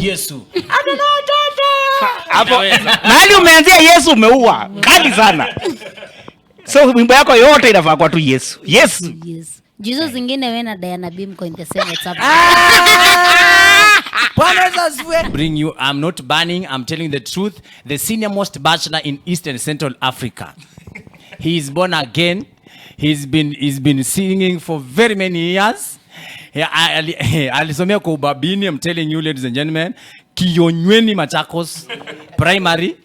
Yesu. Hapo mahali umeanzia Yesu umeua. Kali sana. So wimbo yako yote inafaa kwa tu Yesu. Yes. Jizo zingine wewe na Diana Bimko in the same WhatsApp. Bring you, I'm not banning, I'm telling the truth. The senior most bachelor in East and Central Africa. He is born again. He's been singing for very many years. Alisomea kwa ubabini, I'm telling you ladies and gentlemen, Kiyonyweni Machakos primary.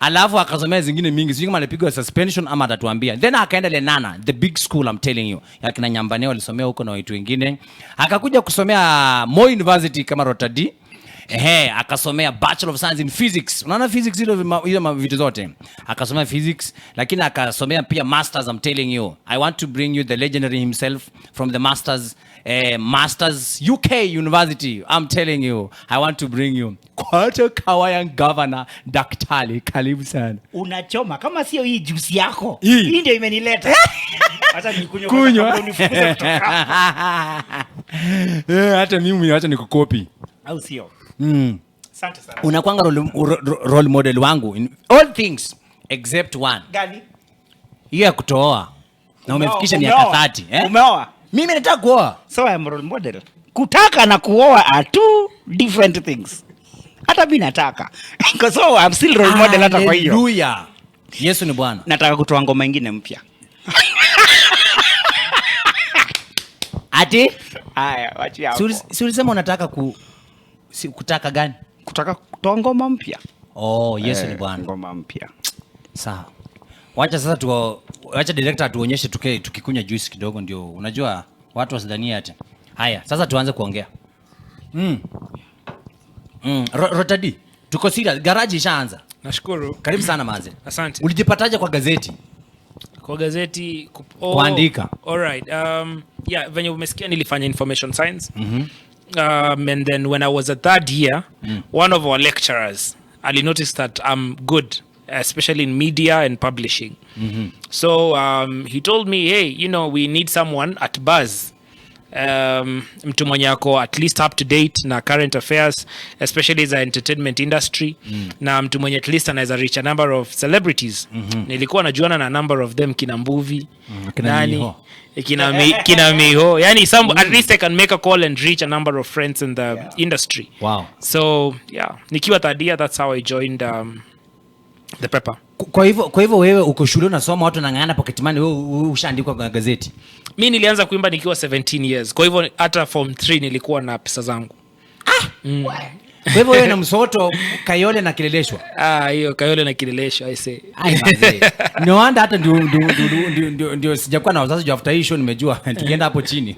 Alafu akasomea zingine mingi. Sijui kama alipigwa suspension ama atatuambia. Then akaenda Lenana, the big school I'm telling you. Ya kina Nyambane walisomea huko na watu wengine. Akakuja kusomea Moi University kama Rotadi. Akasomea Bachelor of Science in Physics. Unaona physics ile vitu zote. Akasomea physics lakini akasomea pia masters I'm telling you. I want to bring you the legendary himself from the Masters UK University. I'm telling you. I want to bring you Kwato Kawayan Governor Daktari. Karibu sana. Unachoma kama sio hii juice yako. Hii ndio imenileta. Acha nikunywe kwa unifukuze kutoka. Hata mimi acha nikukopi. Au sio? Asante sana. Unakuanga role model wangu in all things except one. Gani? Hiyo ya kutoa. Na umefikisha miaka 30, Umeoa? Mimi nataka kuoa. So I am role model. Kutaka na kuoa are two different things. Hata mimi nataka. So I'm still role model hata kwa hiyo. Hallelujah. Yesu ni Bwana. Nataka kutoa ngoma nyingine mpya. Ati? Haya, wachi hapo. Si ulisema unataka kutaka gani? Kutaka kutoa ngoma mpya. Oh, Yesu ni Bwana. Ngoma mpya. Sawa. Wacha director tuonyeshe tukikunya juice kidogo ndio unajua watu wasidhania ati. Haya, sasa tuanze kuongea. Rotadi, tuko serious. Garage ishaanza. Nashukuru. Karibu sana maze. Asante. Ulijipataje kwa gazeti? Kwa gazeti kuandika. All right. Yeah, venye umesikia nilifanya information science. And then when I was at third year, one of our lecturers, I noticed that I'm good, especially in media and publishing. So he told me, hey, you know, we need someone at Buzz. Mtu mwenye ako at least up to date na current affairs, especially as a entertainment industry. Na mtu mwenye at least anaweza reach a number of celebrities. Nilikuwa najuana na number of them kina Mbuvi, nani, kina Miho. Yani at least I can make a call and reach a number of friends in the industry. Wow. So yeah, nikiwa third year, that's how I joined the paper. Kwa hivyo wewe uko shule unasoma watu wanang'ana pocket money, wewe ushaandikwa kwa gazeti. Mimi nilianza kuimba nikiwa 17 years. Kwa hivyo hata form 3 nilikuwa na pesa zangu. Kwa hivyo wewe na msoto Kayole na Kileleshwa. Hiyo Kayole na Kileleshwa I say. No wonder hata ndio sijakuwa na wazazi after hii show nimejua tukienda hapo chini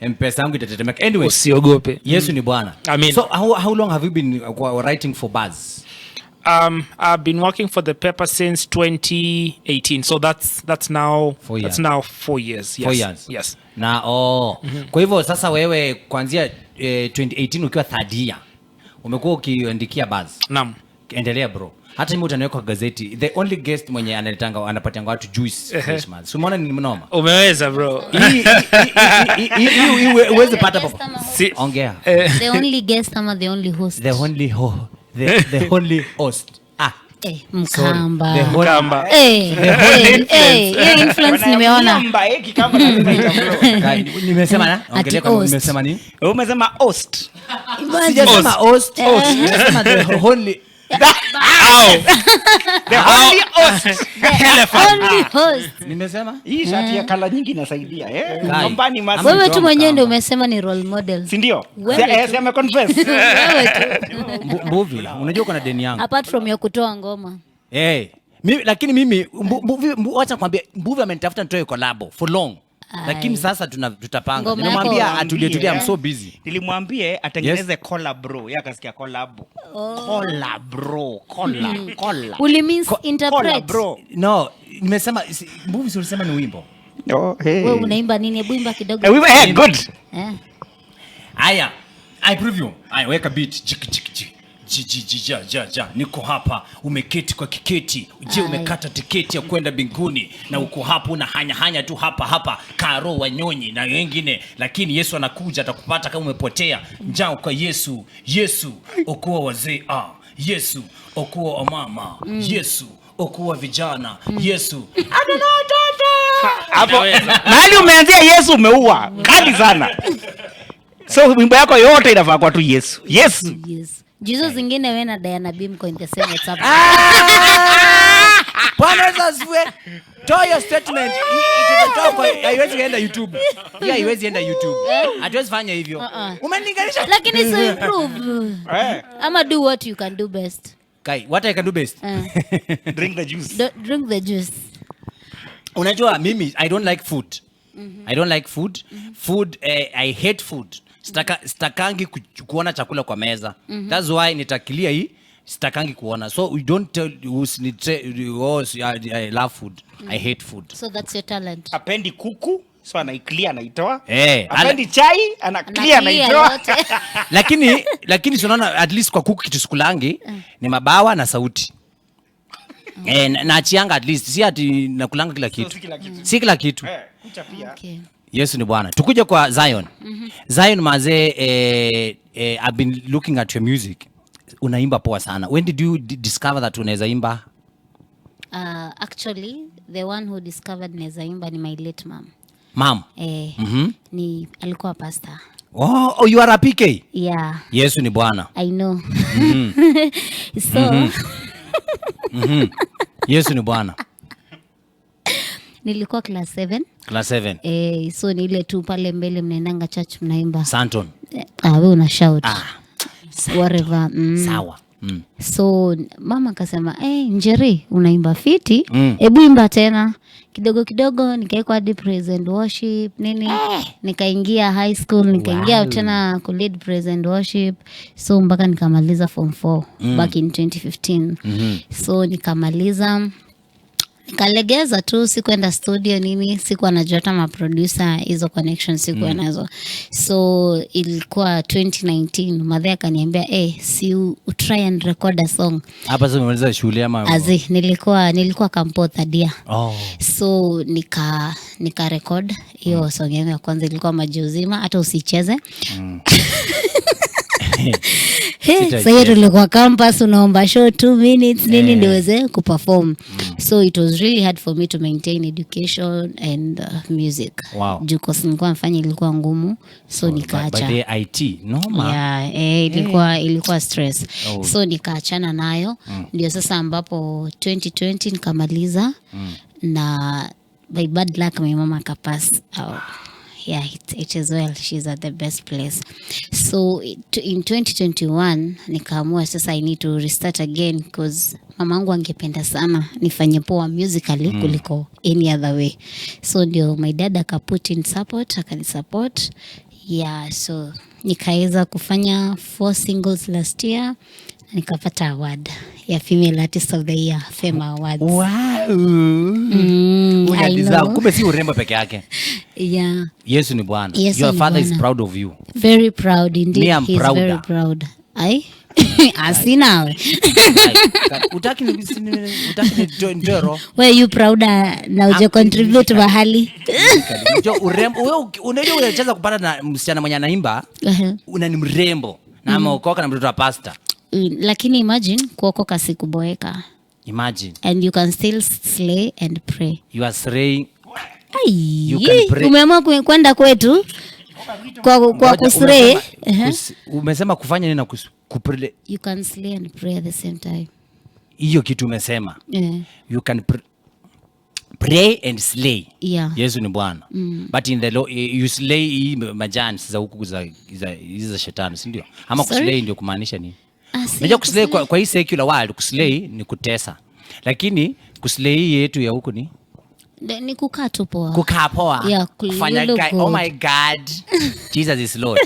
M-Pesa yangu itatetemeka. Anyway, usiogope. Yesu ni Bwana. Amen. So how long have you been writing for Buzz? I've been working for the paper since 2018. So that's now 4 years. That's now 4 years. Yes. 4 years. Yes. Na kwa hivyo sasa wewe kuanzia 2018 ukiwa third year umekuwa ukiandikia Buzz. Naam. Endelea bro. Hata mimi utaniweka kwa gazeti. The only guest mwenye anapatia watu juice Christmas. So umeona ni mnoma. Umeweza bro. Uweze pata papa. Ongea. The only guest ama the only host? The only host. Mkamba. Mkamba. Influence nimeona. Nimesema na? Ongelea kama nimesema nini? Umesema host. Sijasema host. Nimesema the only host. Nimesema? Hii shati ya kala nyingi inasaidia, Nyumbani masi. Wewe tu mwenyewe ndio umesema ni role model. Si ndio? Sema confess. Wewe tu. Mbuvi, unajua kuna deni yangu. Apart from ya kutoa ngoma. Lakini mimi acha kwambia Mbuvi amenitafuta nitoe collab for long. Lakini sasa tutapanga. Nimemwambia atulie I'm so busy. Nilimwambia atengeneze collab bro. Yeye akasikia collab. Collab bro. Collab. Uli means interpret. Collab bro. No, nimesema Mbuvi ulisema ni wimbo. Wewe unaimba nini? Hebu imba kidogo. Good. Aya. I prove you. Aya, weka beat. niko hapa, umeketi kwa kiketi, je umekata tiketi ya kwenda mbinguni, na uko hapo na hanya tu hapa Karo Wanyonyi na wengine, lakini Yesu anakuja atakupata kama umepotea. Njoo kwa Yesu, okoa wazee, Yesu okoa wamama, Yesu okoa vijana, Yesu hapo mahali umeanzia Yesu umeua kali sana. So wimbo yako yote inafaa kwa tu Yesu. Yes. Jesus zingine wewe na Diana B mko in the same WhatsApp. Bwana asifiwe. Toa your statement. Itatoka kwa haiwezi enda YouTube. Pia haiwezi enda YouTube. Hatuwezi fanya hivyo. Umeninganisha. Lakini so improve. Ama do what you can do best. Kai, what I can do best? Drink the juice. Drink the juice. Unajua mimi I don't like food. I don't like food. Food I hate food. Sitakangi kuona chakula kwa meza. That's why nitakilia hii sitakangi kuona. So we don't tell I love food. I hate food. So that's your talent. Apendi kuku, so anaiclear anaitoa. Apendi chai, anaclear anaitoa. Lakini unaona at least kwa kuku kitu sikulangi ni mabawa na sauti. Naachianga at least, si ati nakulanga kila kitu. Si kila kitu. Kucha pia. Okay. Yesu ni Bwana. Tukuje kwa Zion. Zion mazee, I've been looking at your music. Unaimba poa sana. When did you discover that unaweza imba? Actually, the one who discovered naweza imba ni my late mom. Mom? Ni alikuwa pastor. Oh, you are a PK? Yeah. Yesu ni Bwana. I know. So Yesu ni Bwana. Nilikuwa class 7. Class 7. So ni ile tu pale mbele mnaendanga church mnaimba. Santon. Wewe una shout. Whatever. Sawa. So mama akasema, Njeri unaimba fiti, hebu imba tena. Kidogo nikaekwa hadi praise and worship nini. Nikaingia high school, nikaingia tena ku lead praise and worship. So mpaka nikamaliza form 4 back in 2015. So nikamaliza, nikalegeza tu, sikuenda studio nini, sikuwa najua hata maproducer, hizo connections sikuwa nazo. So ilikuwa 2019, madhe akaniambia si try and record a song. Hapa sasa umemaliza shule ama? Nilikuwa kampo third year. So nika record hiyo song yangu ya kwanza, ilikuwa maji uzima, hata usicheze. Sasa tulikuwa campus, unaomba show 2 minutes nini niweze kuperform. So it was really hard for me to maintain education and music. Wow. Because nilikuwa nafanya ilikuwa ngumu, so nikaacha. By the IT, normal. Yeah, ilikuwa stress. So nikaachana nayo. Ndio sasa ambapo 2020 nikamaliza na by bad luck my mama akapass out. Yeah, it is well. She's at the best place. So in 2021 nikaamua sasa I need to restart again because mamangu angependa sana nifanye poa musically kuliko any other way. So ndio my dad akaput in support, akanisupport. Yeah, so nikaweza kufanya 4 singles last year. Nikapata award ya Female Artist of the Year, FEMA Awards. Wow. Kumbe si urembo peke yake. Yeah. Yesu ni Bwana. Your father is proud of you. Very proud indeed. He's very proud. Asina. Utaki ndero. Where you proud na uje contribute mahali. Urembo unajua unacheza kupata na msichana mwenye anaimba, ni mrembo na ameokoka na mtoto wa pastor. Lakini imagine kuokoka si kuboeka. Imagine. And you can still slay and pray. You are slaying. You can pray. Umeamua kwenda kwetu kwa kuslay. Umesema kufanya nini na kupray? You can slay and pray at the same time. Hiyo kitu umesema. You can pray and slay. Yeah. Yesu ni Bwana. But in the law you slay majani za huku za shetani, si ndio? Ama kuslay ndio kumaanisha nini? Unajua kuslay kwa hii secular world, kuslay ni kutesa. Lakini kuslay yetu ya huku ni kukaa tu poa. Kukaa poa. Yeah, kufanya oh my God. Jesus is Lord.